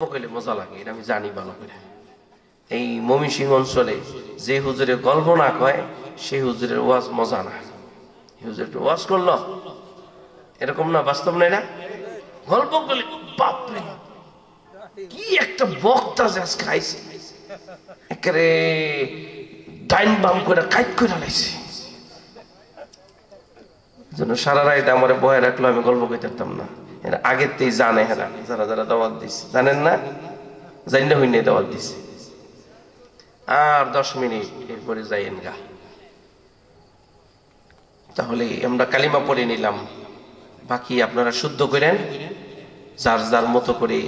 কইলে মজা লাগে, এটা আমি জানি ভালো করে। এই ময়মনসিংহ অঞ্চলে যে হুজুরে গল্প না কয় সেই হুজুরের ওয়াজ মজা না। হুজুর ওয়াজ করলো এরকম না, বাস্তব না এটা। গল্প করলে বাপরে কি একটা বক্তা যে আজকে আইছে, একেবারে ডাইন বাম করে কাইট করে লাইছে। জন্য সারা রাত আমার বয়ে রাখলো, আমি গল্প কইতে পারতাম না। এরা আগের তেই জানে, হেরা যারা যারা দাওয়াত দিচ্ছে জানেন না, জানি হইনি দাওয়াত দিছে। আর 10 মিনিট এরপরে যাইয়েন গা। তাহলে আমরা কালিমা পড়ে নিলাম, বাকি আপনারা শুদ্ধ করেন যার যার মতো করে।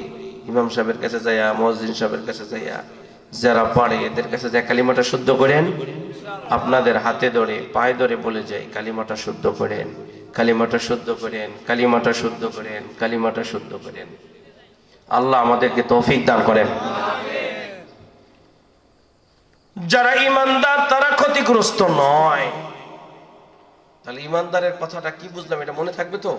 ইমাম সাহেবের কাছে যাইয়া, মুয়াজ্জিন সাহেবের কাছে যাইয়া, যারা পারে এদের কাছে যায় কালিমাটা শুদ্ধ করেন। আপনাদের হাতে ধরে পায়ে ধরে বলে যাই কালিমাটা শুদ্ধ করেন, কালিমাটা শুদ্ধ করেন, কালিমাটা শুদ্ধ করেন, কালিমাটা শুদ্ধ করেন। আল্লাহ আমাদেরকে তৌফিক দান করেন। যারা ইমানদার তারা ক্ষতিগ্রস্ত নয়। তাহলে ইমানদারের কথাটা কি বুঝলাম, এটা মনে থাকবে তো?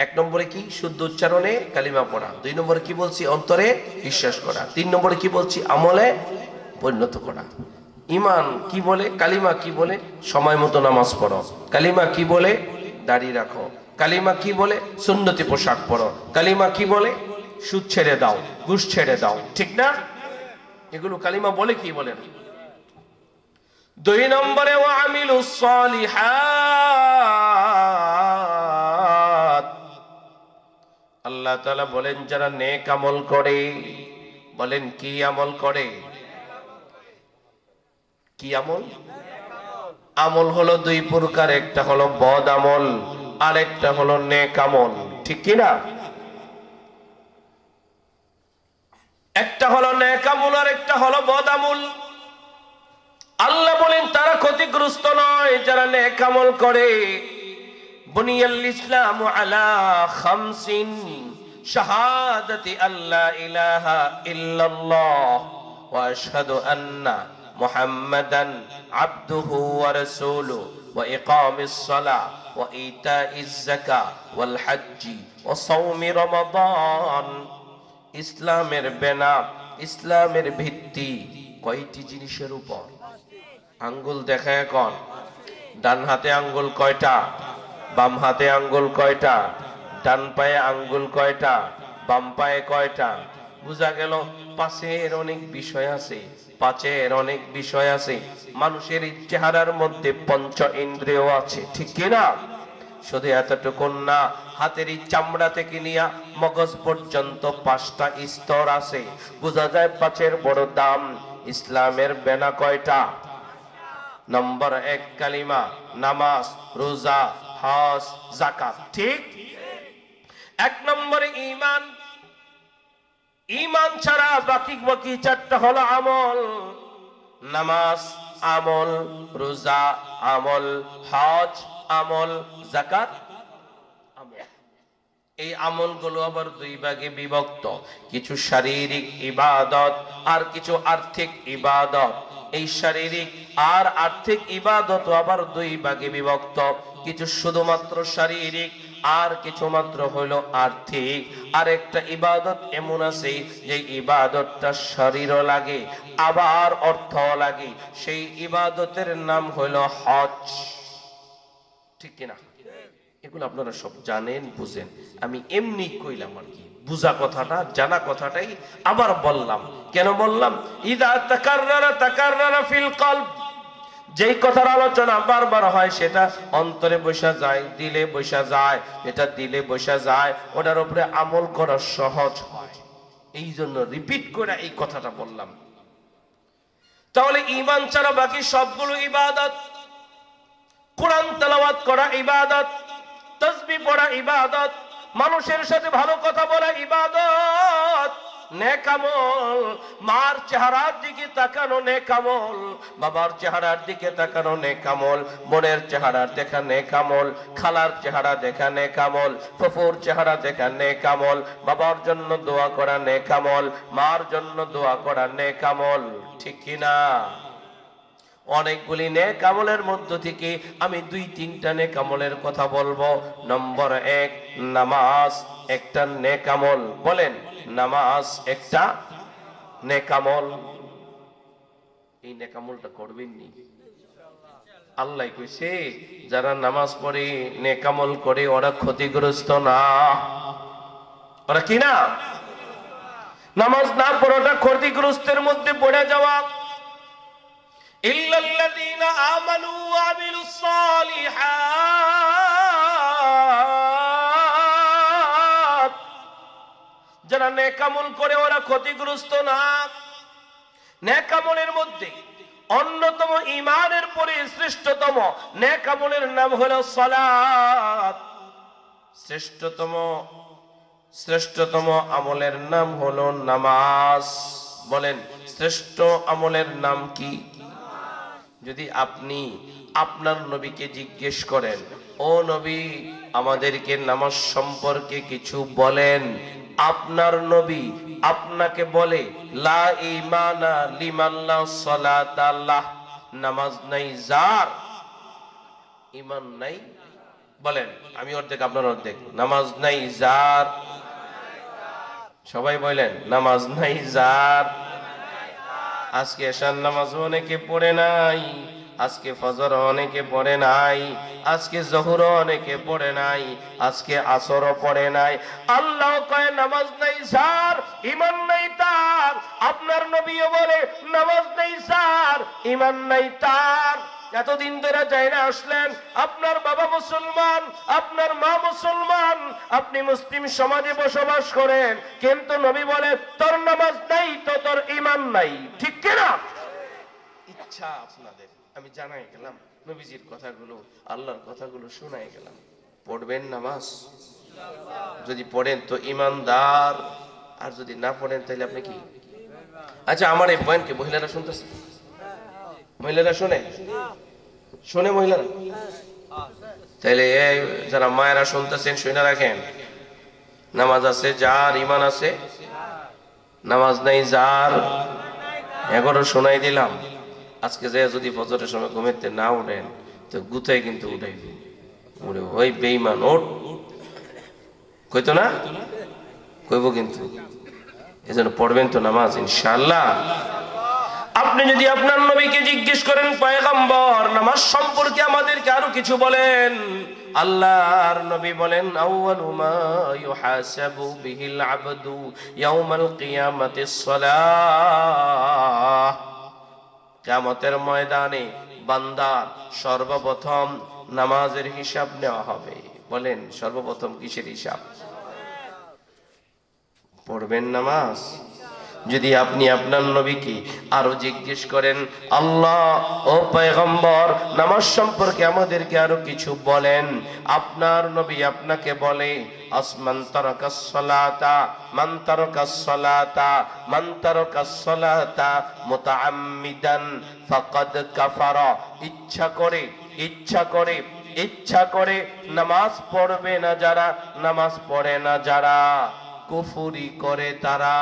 1 নম্বরে কি? শুদ্ধ উচ্চারণে কালিমা পড়া। 2 নম্বরে কি বলছি? অন্তরে বিশ্বাস করা। 3 নম্বরে কি বলছি? আমলে পরিণত করা। ইমান কি বলে? কালিমা কি বলে? সময় মতো নামাজ পড়ো। কালিমা কি বলে? দাড়ি রাখো। কালিমা কি বলে? সুন্নতি পোশাক পরো। কালিমা কি বলে? সুদ ছেড়ে দাও, ঘুষ ছেড়ে দাও। ঠিক না? এগুলো কালিমা বলে কি বলে না। 2 নম্বরে ওয়া আমিলুস সালিহাত। আল্লাহ তাআলা বলেন যারা নেক আমল করে, বলেন কি আমল করে? কি আমল? আমল হলো 2 প্রকার, একটা হলো বদ আমল আর একটা হলো নেক আমল। ঠিক কি না? একটা হলো নেক আমল আর একটা হলো বদ আমল। আল্লাহ বলেন তারা ক্ষতিগ্রস্ত নয় যারা নেক আমল করে। বুনিয়াল ইসলামু আলা খামসিন, শাহাদাতি আল্লা ইলাহা ইল্লাল্লাহ ওয়া আশহাদু আন্না মুহাম্মাদান আবদুহু ওয়া রাসূলুহু ওয়া ইকামিস সালাহ ওয়া ইতাইজ যাকাত ওয়াল হজ্জি ওয়া সাওমি রমাদান। ইসলামের বেনা, ইসলামের ভিত্তি কয়টি জিনিসের উপর? আঙ্গুল দেখায় এখন, ডান হাতে আঙ্গুল কয়টা? বাম হাতে আঙ্গুল কয়টা? ডান পায়ে আঙ্গুল কয়টা? বাম পায়ে কয়টা? বুঝা গেল পাঁচের অনেক বিষয় আছে, পাঁচের অনেক বিষয় আছে। মানুষের চেহারার মধ্যে 5 ইন্দ্রিয় আছে। ঠিক কিনা? শুধু এতটুকু না, হাতের চামড়া থেকে নিয়ে মগজ পর্যন্ত 5টা স্তর আছে। বোঝা যায় 5-এর বড় দাম। ইসলামের বেনা কয়টা? নম্বর 1 কালিমা, নামাজ, রোজা, হজ, যাকাত। ঠিক? 1 নম্বরে ঈমান। ঈমান ছাড়া বাকি 4টা হলো আমল। নামাজ আমল, রোজা আমল, হজ আমল, যাকাত আমল। এই আমলগুলো আবার 2 ভাগে বিভক্ত, কিছু শারীরিক ইবাদত আর কিছু আর্থিক ইবাদত। এই শারীরিক আর আর্থিক ইবাদত আবার 2 ভাগে বিভক্ত, কিছু শুধুমাত্র শারীরিক আর কিছু মাত্র হলো আর্থিক। আর একটা ইবাদত এমন আছে যে ইবাদতটা শরীরও লাগে আবার অর্থ লাগে, সেই ইবাদতের নাম হলো হজ। ঠিক কিনা? এগুলো আপনারা সব জানেন, বুঝেন। আমি এমনি কইলাম আর কি, বুঝা কথাটা, জানা কথাটাই আবার বললাম। কেন বললাম? ইদা তাকাররারা ফিল কলব, যেই কথার আলোচনা বারবার হয় সেটা অন্তরে বসা যায়, দিলে বসা যায়। এটা দিলে বসা যায়, ওটার উপরে আমল করা সহজ হয়। এই জন্য রিপিট করে এই কথাটা বললাম। তাহলে ঈমান ছাড়া বাকি সবগুলো ইবাদত। কোরআন তেলাওয়াত করা ইবাদত, তাসবিহ পড়া ইবাদত, মানুষের সাথে ভালো কথা বলা ইবাদত, নেক আমল। মার চেহারার দিকে তাকানো নেক আমল, বাবার চেহারার দিকে তাকানো নেক আমল, বোনের চেহারা দেখা নেক আমল, খালার চেহারা দেখা নেক আমল, ফুফুর চেহারা দেখা নেক আমল, বাবার জন্য দোয়া করা নেক আমল, মার জন্য দোয়া করা নেক আমল। ঠিক কিনা? অনেকগুলি নেক আমলের মধ্য থেকে আমি 2-3টা নেক আমলের কথা বলবো। নম্বর 1, নামাজ একটা নেক আমল। বলেন, নামাজ একটা নেক আমল। এই নেক আমলটা করবেন নি? আল্লাহ কইছে যারা নামাজ পড়ে নেক আমল করে ওরা ক্ষতিগ্রস্ত না। ওরা কি না? নামাজ না পড়াটা ক্ষতিগ্রস্তের মধ্যে পড়ে যাওয়া। ইল্লাল্লাযীনা আমানু ওয়া আমিলুস সালিহাত, যারা নেক আমল করে ওরা ক্ষতিগ্রস্ত না। নেক আমলের মধ্যে অন্যতম, ঈমানের পরে শ্রেষ্ঠতম নেক আমলের নাম হলো সালাত। শ্রেষ্ঠতম আমলের নাম হলো নামাজ। বলেন, শ্রেষ্ঠ আমলের নাম কি? যদি আপনি আপনার নবীকে জিজ্ঞেস করেন, ও নবী আমাদেরকে নামাজ সম্পর্কে কিছু বলেন, আপনার নবী আপনাকে বলে লা ঈমানা লিমান লা সালাতা লাহ, নামাজ নাই যার, ঈমান নাই। বলেন, আমি অর্ধেক আপনার অর্ধেক। নামাজ নাই যার, সবাই বলেন নামাজ নাই যার। আজকে এশার নামাজ অনেকে পড়ে নাই, আজকে ফজর অনেকে পড়ে নাই, আজকে জোহর অনেকে পড়ে নাই, আজকে আসরও পড়ে নাই। আল্লাহ কয় নামাজ নাই যার, ঈমান নাই তার। আপনার নবীও বলে নামাজ নাই যার, ঈমান নাই তার। এতদিন ধরে যাইরা আসলেন, আপনার বাবা মুসলমান, আপনার মা মুসলমান, আপনি মুসলিম সমাজে বসবাস করেন, কিন্তু নবী বলে তোর নামাজ নাই তো তোর ঈমান নাই। ঠিক কিনা? ইচ্ছা আপনাদের আমি জানাই গেলাম, নবীজির কথাগুলো, আল্লাহর কথাগুলো শোনাই গেলাম। পড়বেন নামাজ? যদি পড়েন তো ঈমানদার, আর যদি না পড়েন তাহলে আপনি কি? আচ্ছা, আমার এই বয়ানকে মহিলারা শুনতেছে? মহিলারা শোনে মহিলারা? তাহলে যারা মায়েরা শুনতেছেন শুনে রাখেন, নামাজ আছে যার, ঈমান আছে, নামাজ নাই যার। এগারো শোনাই দিলাম। আজকে যে যদি ফজরের সময় ঘুমেতে না উঠেন তো গুতায় কিন্তু উঠাইবে, ওই বেঈমান ওঠ কইতো না, কইব কিন্তু। এজন্য পড়বেন তো নামাজ ইনশাআল্লাহ। আপনি যদি আপনার নবীকে জিজ্ঞেস করেন, পয়গম্বর নামাজ সম্পর্কে আমাদেরকে আরো কিছু বলেন, আল্লাহর নবী বলেন আউয়ালু মা ইউহাসাবু বিহিল আবদু ইয়াউমাল কিয়ামাতিস সালাহ। কিয়ামতের ময়দানে বান্দার সর্বপ্রথম নামাজের হিসাব নেওয়া হবে। বলেন, সর্বপ্রথম কিসের হিসাব? পড়বেন নামাজ। যদি আপনি আপনার নবীকে আরো জিজ্ঞেস করেন, আল্লাহ ও পয়গম্বর নামাজ সম্পর্কে আমাদেরকে আরো কিছু বলেন, আপনার নবী আপনাকে বলে আসমান তারাকাস সালাতা মান তারাকাস সালাতা মান তারাকাস সালাতা মুতাআম্মিদান ফাকাদ কাফারা। ইচ্ছা করে নামাজ পড়বে না যারা, নামাজ পড়ে না যারা, কুফরি করে তারা।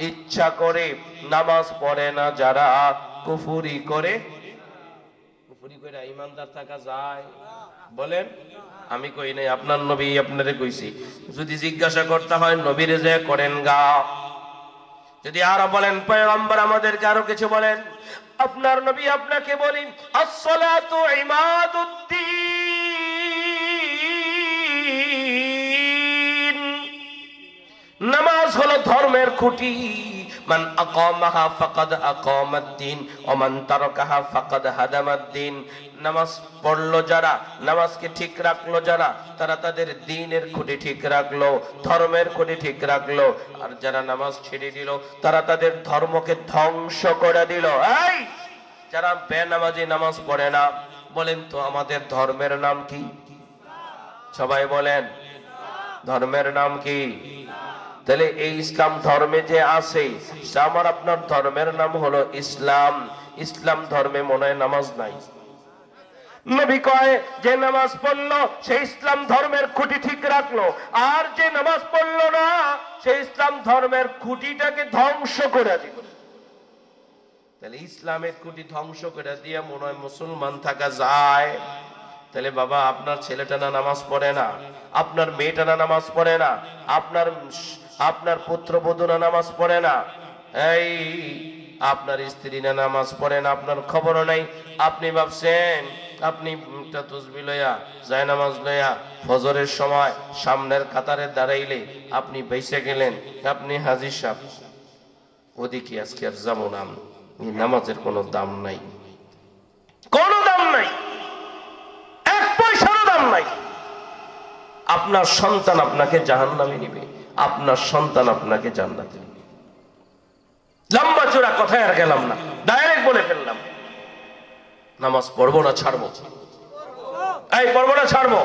ইচ্ছা করে নামাজ পড়ে না যারা, কুফরি করে ঈমানদার থাকা যায়? বলেন, আমি কই নাই, আপনার নবী আপনারে কইছি। যদি জিজ্ঞাসা করতে হয় নবীরে যে করেন গা। যদি আরো বলেন পয়গম্বর আমাদেরকে আরো কিছু বলেন, আপনার নবী আপনাকে বলি আসসালাতু ইমাদুদ্দিন, নামাজ হলো ধর্মের খুঁটি। মান আকামাহা ফাকাদ আকামাদ্দিন ওয়া মান তারাকাহা ফাকাদ হাদামাদ্দিন। নামাজ পড়লো যারা, নামাজকে ঠিক রাখলো যারা, তারা তাদের দ্বীনের খুঁটি ঠিক রাখলো, ধর্মের খুঁটি ঠিক রাখলো। আর যারা নামাজ ছেড়ে দিল তারা তাদের ধর্মকে ধ্বংস করে দিল। এই যারা বেনামাজি নামাজ পড়ে না, বলেন তো আমাদের ধর্মের নাম কি? সবাই বলেন, ধর্মের নাম কি? তাহলে এই ইসলাম ধর্মে যে আছে, আমার আপনার ধর্মের নাম হলো ইসলাম। ইসলাম ধর্মে মনে হয় নামাজ নাই। নবী কয় যে নামাজ পড়লো সে ইসলাম ধর্মের খুঁটি ঠিক রাখলো, আর যে নামাজ পড়লো না সে ইসলাম ধর্মের খুঁটিটাকে ধ্বংস করে দিল। তাহলে ইসলামের খুঁটি ধ্বংস করে দিয়ে মনে হয় মুসলমান থাকা যায়? তাহলে বাবা আপনার ছেলেটা না নামাজ পড়ে না, আপনার মেয়েটা না নামাজ পড়ে না, আপনার পুত্রবধূ না নামাজ পড়ে না, এই আপনার স্ত্রী না নামাজ পড়ে না, আপনার খবরও নাই। আপনি ভাবছেন আপনি তসবিহ লইয়া জায়নামাজ লইয়া ফজরের সময় সামনের কাতারে দাঁড়াইলে আপনি বেঁচে গেলেন, আপনি হাজী সাহেব। ওদিকে আজকে আর যেমন নামাজের কোনো দাম নাই, কোনো দাম নাই, এক পয়সারও দাম নাই। আপনার সন্তান আপনাকে জাহান্নামে নিবে, আপনার সন্তান আপনাকে জান্নাতে নিবে। লম্বা চূড়া কথায় আর গেলাম না, ডাইরেক্ট বলে ফেললাম, নামাজ পড়বো না ছাড়বো? এই পড়বো না ছাড়বো?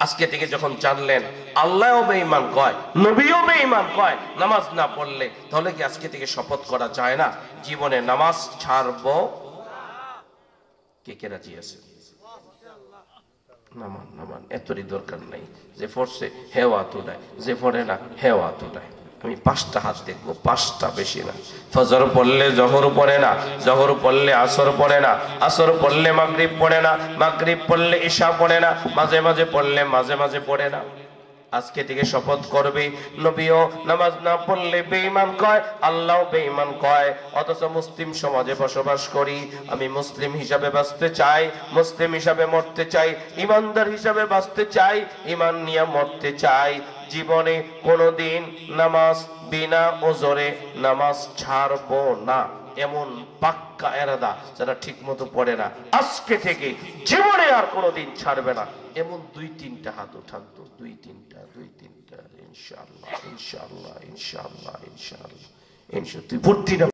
আজকে থেকে যখন জানলেন আল্লাহও বেঈমান কয়, নবীও বেঈমান কয় নামাজ না পড়লে, তাহলে কি আজকে থেকে শপথ করা যায় না জীবনে নামাজ ছাড়বো? কে কে রাজি আছে? নামান নামান, এতই দরকার নাই। যে পড়ছে হেও হাত উঠায়, যে পড়ে না হেও হাত উঠায়। আমি 5টা হাত দেখবো, 5টা, বেশি না। ফজর পড়লে জহর পড়ে না, জহর পড়লে আসর পড়ে না, আসর পড়লে মাগরিব পড়ে না, মাগরিব পড়লে ইশা পড়ে না, মাঝে মাঝে পড়লে মাঝে মাঝে পড়ে না। আজকে থেকে শপথ করবে, নবীও নামাজ না পড়লে বেঈমান কয়, আল্লাহও বেঈমান কয়। অথচ মুসলিম সমাজে বসবাস করি। আমি মুসলিম হিসাবে বাঁচতে চাই, মুসলিম হিসাবে মরতে চাই, ইমানদার হিসাবে বাঁচতে চাই, ইমান নিয়ে মরতে চাই। জীবনে কোনোদিন নামাজ বিনা ওজরে নামাজ ছাড়বো না, এমন পাক্কা এরাদা যারা ঠিক মতো পড়ে না আজকে থেকে জীবনে আর কোনোদিন ছাড়বে না, এমন 2-3টা হাত উঠান তো, 2-3টা, 2-3টা। ইনশাআল্লাহ ইনশাআল্লাহ ইনশাআল্লাহ ইনশাআল্লাহ ইনশাআল্লাহ। তুই ভর্তি না